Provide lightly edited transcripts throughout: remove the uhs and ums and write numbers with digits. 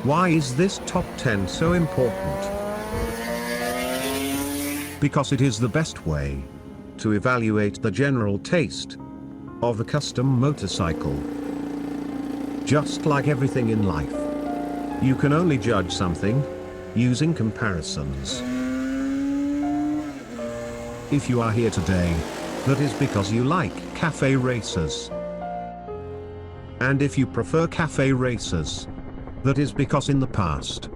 Why is this top 10 so important? Because it is the best way to evaluate the general taste of a custom motorcycle. Just like everything in life, you can only judge something using comparisons. If you are here today, that is because you like cafe racers. And if you prefer cafe racers, that is because in the past,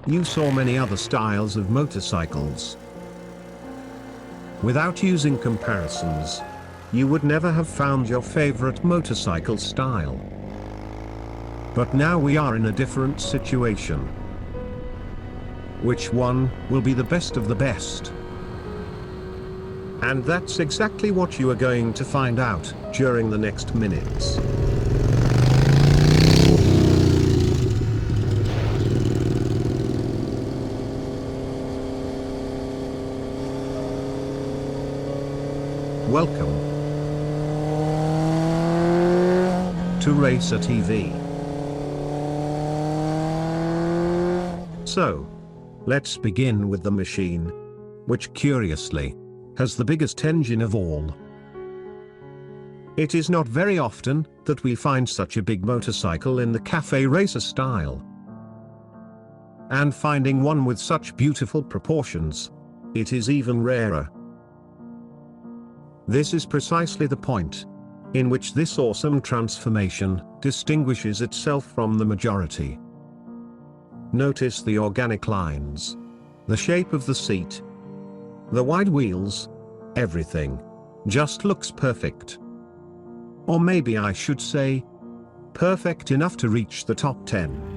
you saw many other styles of motorcycles. Without using comparisons, you would never have found your favorite motorcycle style. But now we are in a different situation. Which one will be the best of the best? And that's exactly what you are going to find out during the next minutes. Welcome to Racer TV. So, let's begin with the machine, which curiously has the biggest engine of all. It is not very often that we find such a big motorcycle in the cafe racer style. And finding one with such beautiful proportions, it is even rarer. This is precisely the point in which this awesome transformation distinguishes itself from the majority. Notice the organic lines, the shape of the seat, the wide wheels, everything just looks perfect. Or maybe I should say, perfect enough to reach the top 10.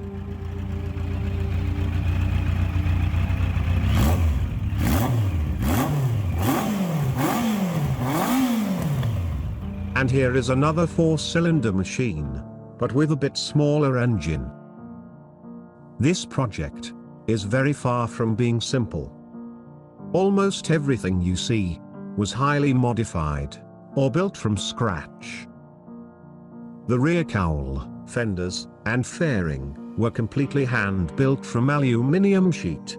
And here is another 4-cylinder machine, but with a bit smaller engine. This project is very far from being simple. Almost everything you see was highly modified or built from scratch. The rear cowl, fenders, and fairing were completely hand-built from aluminum sheet.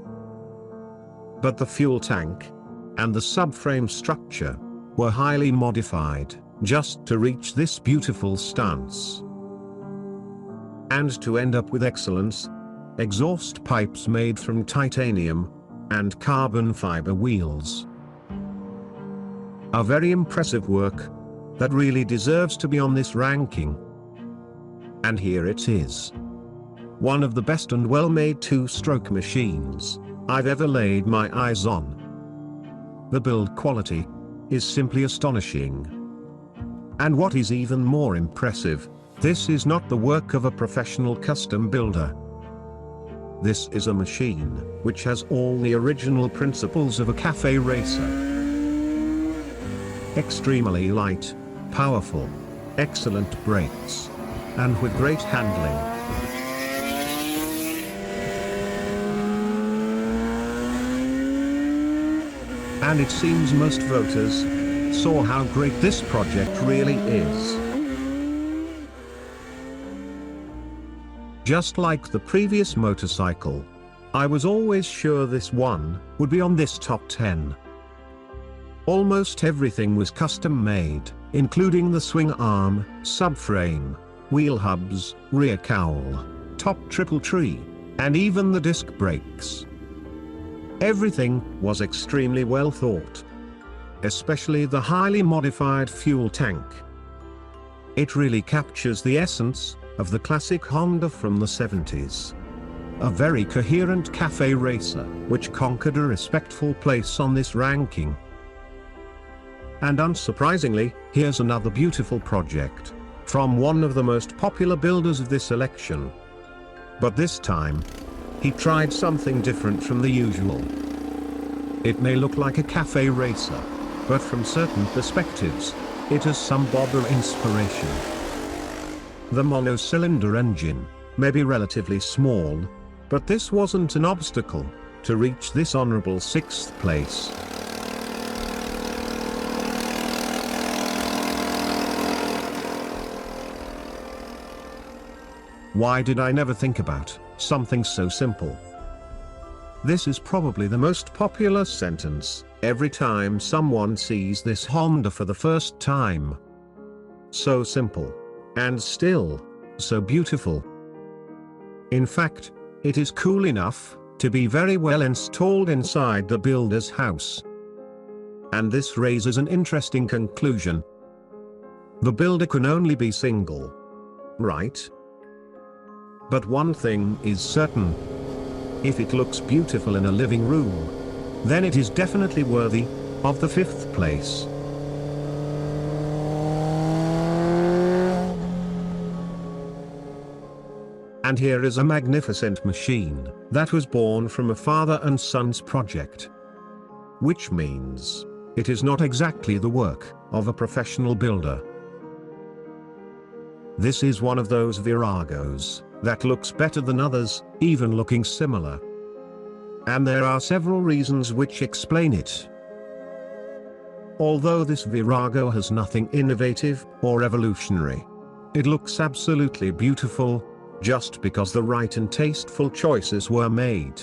But the fuel tank and the subframe structure were highly modified just to reach this beautiful stance. And to end up with excellence, exhaust pipes made from titanium and carbon fiber wheels. A very impressive work that really deserves to be on this ranking. And here it is. One of the best and well-made 2-stroke machines I've ever laid my eyes on. The build quality is simply astonishing. And what is even more impressive, this is not the work of a professional custom builder. This is a machine which has all the original principles of a cafe racer. Extremely light, powerful, excellent brakes, and with great handling. And it seems most voters saw how great this project really is. Just like the previous motorcycle, I was always sure this one would be on this top 10. Almost everything was custom made, including the swing arm, subframe, wheel hubs, rear cowl, top triple tree, and even the disc brakes. Everything was extremely well thought. Especially the highly modified fuel tank. It really captures the essence of the classic Honda from the 70s. A very coherent cafe racer, which conquered a respectful place on this ranking. And unsurprisingly, here's another beautiful project from one of the most popular builders of this election. But this time, he tried something different from the usual. It may look like a cafe racer, but from certain perspectives, it has some bobber inspiration. The monocylinder engine may be relatively small, but this wasn't an obstacle to reach this honorable 6th place. Why did I never think about something so simple. This is probably the most popular sentence every time someone sees this Honda for the first time. So simple, and still, so beautiful. In fact, it is cool enough to be very well installed inside the builder's house. And this raises an interesting conclusion. The builder can only be single, right? But one thing is certain. If it looks beautiful in a living room, then it is definitely worthy of the 5th place. And here is a magnificent machine that was born from a father and son's project. Which means, it is not exactly the work of a professional builder. This is one of those Viragos that looks better than others, even looking similar. And there are several reasons which explain it. Although this Virago has nothing innovative or revolutionary, it looks absolutely beautiful, just because the right and tasteful choices were made.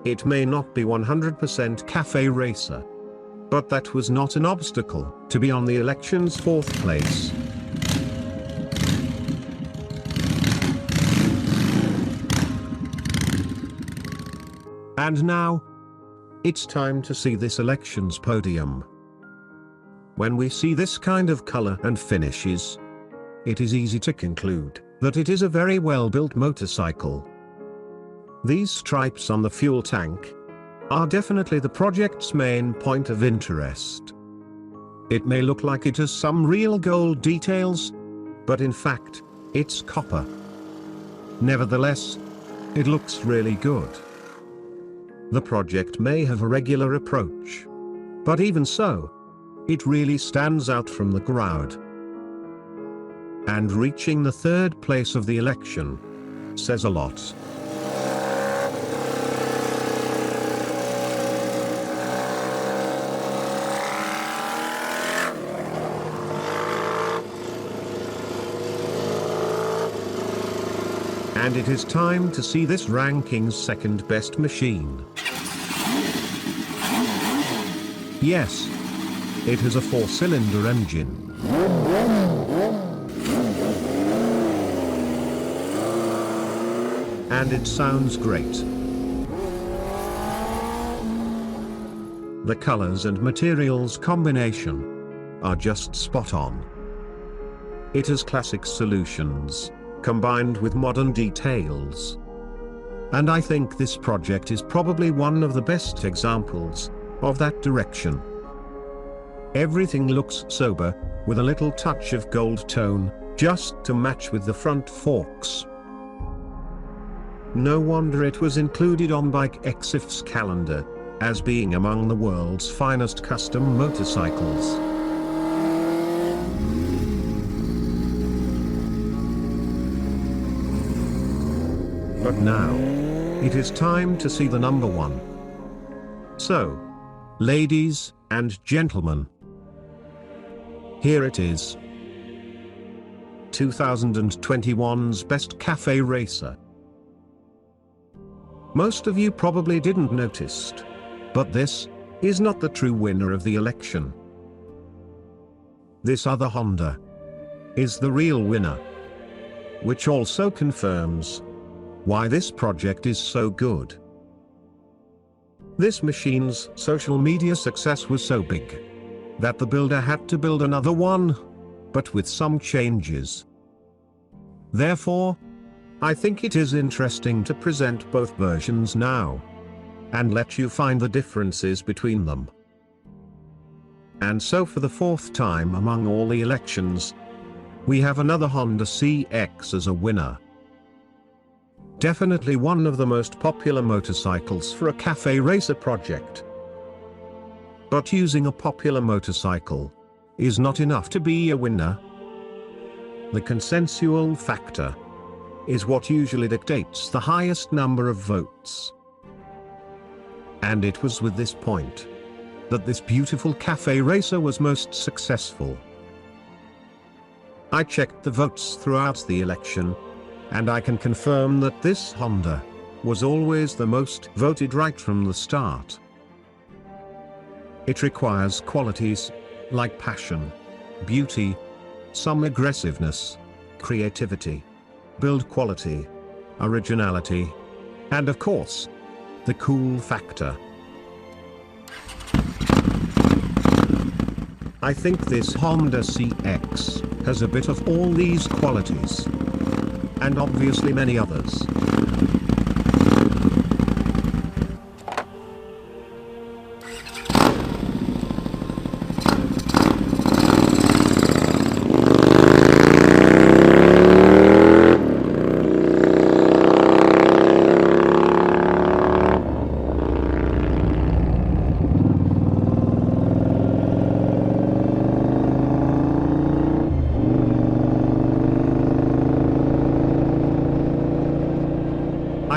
It may not be 100% cafe racer, but that was not an obstacle to be on the election's 4th place. And now, it's time to see this election's podium. When we see this kind of color and finishes, it is easy to conclude that it is a very well-built motorcycle. These stripes on the fuel tank are definitely the project's main point of interest. It may look like it has some real gold details, but in fact, it's copper. Nevertheless, it looks really good. The project may have a regular approach, but even so, it really stands out from the crowd. And reaching the 3rd place of the election says a lot. And it is time to see this ranking's 2nd best machine. Yes, it has a 4-cylinder engine. And it sounds great. The colors and materials combination are just spot on. It has classic solutions combined with modern details. And I think this project is probably one of the best examples of that direction. Everything looks sober, with a little touch of gold tone, just to match with the front forks. No wonder it was included on Bike Exif's calendar, as being among the world's finest custom motorcycles. But now, it is time to see the number 1. So, ladies and gentlemen, here it is. 2021's best cafe racer. Most of you probably didn't notice, but this is not the true winner of the election. This other Honda is the real winner, which also confirms why this project is so good. This machine's social media success was so big that the builder had to build another one, but with some changes. Therefore, I think it is interesting to present both versions now, and let you find the differences between them. And so for the 4th time among all the elections, we have another Honda CX as a winner. Definitely one of the most popular motorcycles for a cafe racer project. But using a popular motorcycle is not enough to be a winner. The consensual factor is what usually dictates the highest number of votes. And it was with this point that this beautiful cafe racer was most successful. I checked the votes throughout the election, And I can confirm that this Honda was always the most voted right from the start. It requires qualities like passion, beauty, some aggressiveness, creativity, build quality, originality, and of course, the cool factor. I think this Honda CX has a bit of all these qualities, and obviously many others.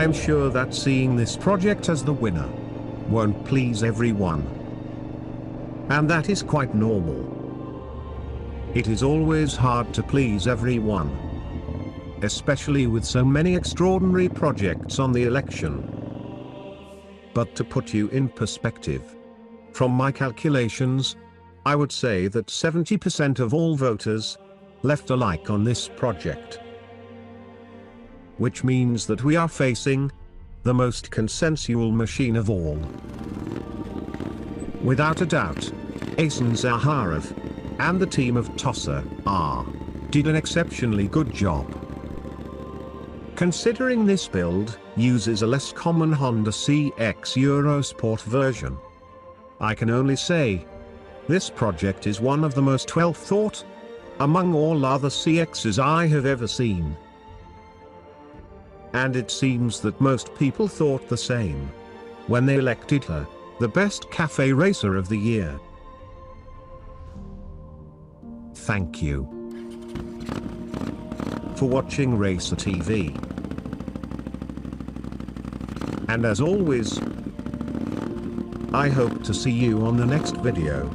I am sure that seeing this project as the winner won't please everyone. And that is quite normal. It is always hard to please everyone, especially with so many extraordinary projects on the election. But to put you in perspective, from my calculations, I would say that 70% of all voters left a like on this project. Which means that we are facing the most consensual machine of all. Without a doubt, Asen Zaharov and the team of Tossa R did an exceptionally good job. Considering this build uses a less common Honda CX Eurosport version, I can only say this project is one of the most well thought among all other CXs I have ever seen. And it seems that most people thought the same when they elected her the best cafe racer of the year. Thank you for watching Racer TV. And as always, I hope to see you on the next video.